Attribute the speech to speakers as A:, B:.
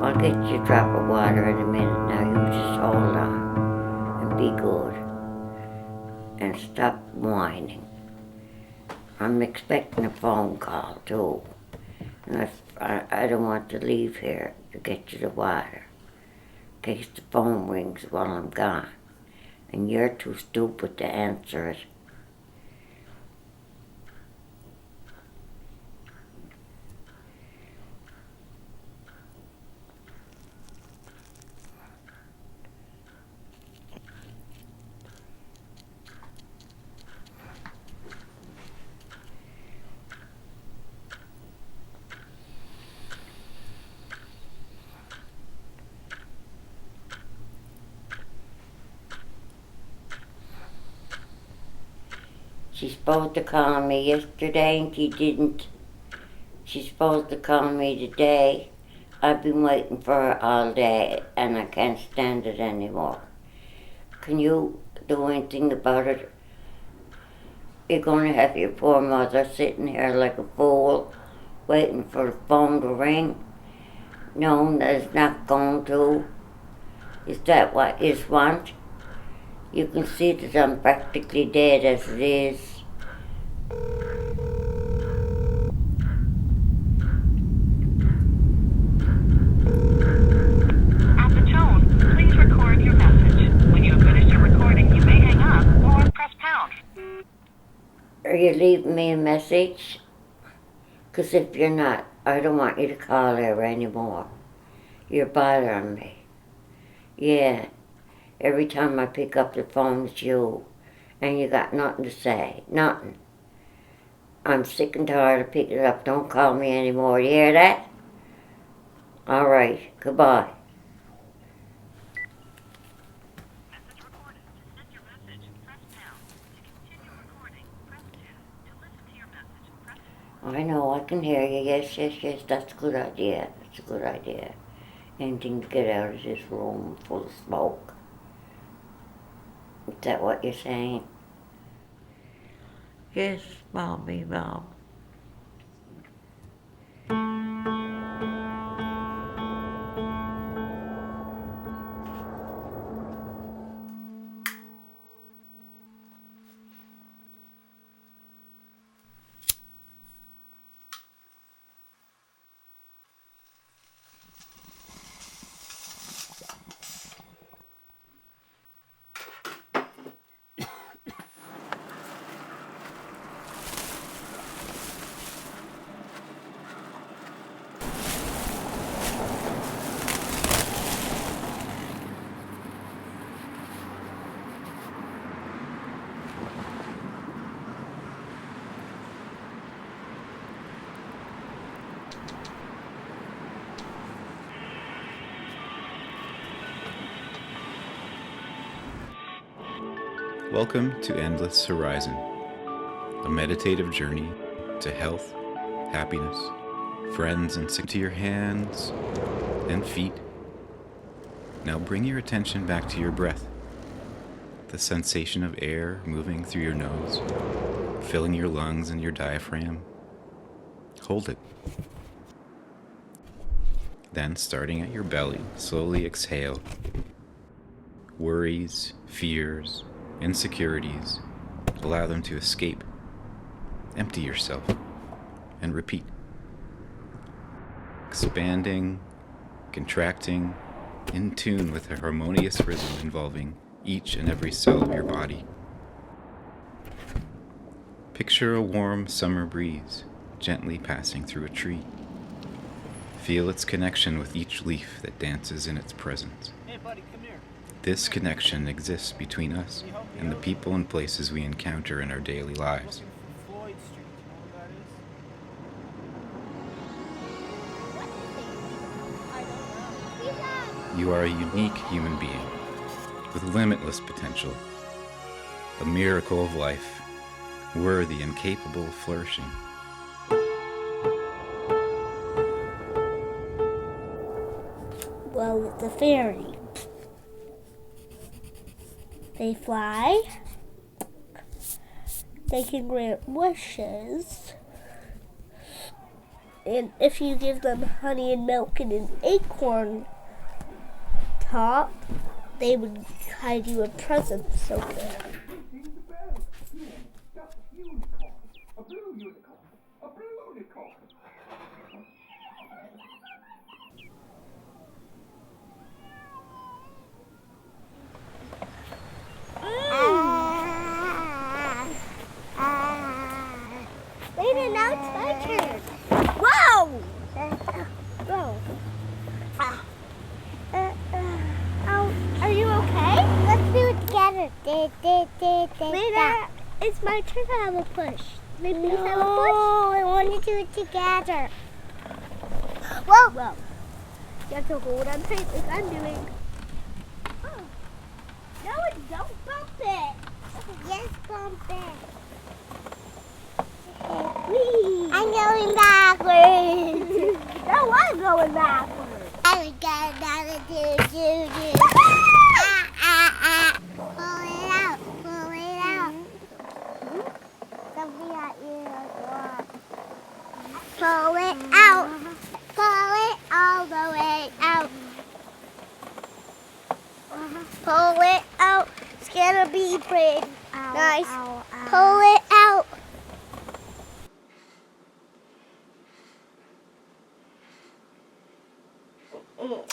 A: I'll get you a drop of water in a minute. Now you just hold on and be good. And stop whining. I'm expecting a phone call too. And I don't want to leave here to get you the water in case the phone rings while I'm gone. And you're too stupid to answer it. She's supposed to call me yesterday and she didn't. She's supposed to call me today. I've been waiting for her all day and I can't stand it anymore. Can you do anything about it? You're going to have your poor mother sitting here like a fool, waiting for the phone to ring, knowing that it's not going to. Is that what you want? You can see that I'm practically dead as it is.
B: At the tone, please record your message. When you have finished your recording, you may hang up or press pound.
A: Are you leaving me a message? Because if you're not, I don't want you to call her anymore. You're bothering me. Yeah. Every time I pick up the phone, it's you. And you got nothing to say. Nothing. I'm sick and tired of picking it up. Don't call me anymore. You hear that? All right. Goodbye.
B: Message recorded. To send your message, press pound. To continue recording, press 2. To listen to your message, press 4.
A: I know. I can hear you. Yes, yes, yes. That's a good idea. That's a good idea. Anything to get out of this room full of smoke. Is that what you're saying? Yes, Mommy, Mom.
C: Welcome to Endless Horizon, a meditative journey to health, happiness, friends, and to your hands and feet. Now bring your attention back to your breath, the sensation of air moving through your nose, filling your lungs and your diaphragm. Hold it. Then, starting at your belly, slowly exhale. Worries, fears, insecurities, allow them to escape. Empty yourself and repeat. Expanding, contracting, in tune with a harmonious rhythm involving each and every cell of your body. Picture a warm summer breeze gently passing through a tree. Feel its connection with each leaf that dances in its presence.
D: Hey buddy, come here.
C: This connection exists between us and the people and places we encounter in our daily lives.
D: Floyd Street, you know what that is?
C: You are a unique human being with limitless potential, a miracle of life, worthy and capable of flourishing.
E: Well, it's a fairy. They fly. They can grant wishes. And if you give them honey and milk and an acorn top, they would hide you a present somewhere. Later, now it's my turn. Whoa! Whoa. Are you okay? Let's do it together. Later, it's my turn to have a push. Maybe you have a push? No, I want to do it together. Whoa! Whoa. You have to hold on tight like I'm doing. Oh. No, don't bump it. Yes, bump it. I'm going backwards. No, I'm going backwards. I'm gonna do. Pull it out. Something at you like what? Pull it out. Pull it all the way out. Pull it out. It's gonna be pretty nice. Pull it out. Ow.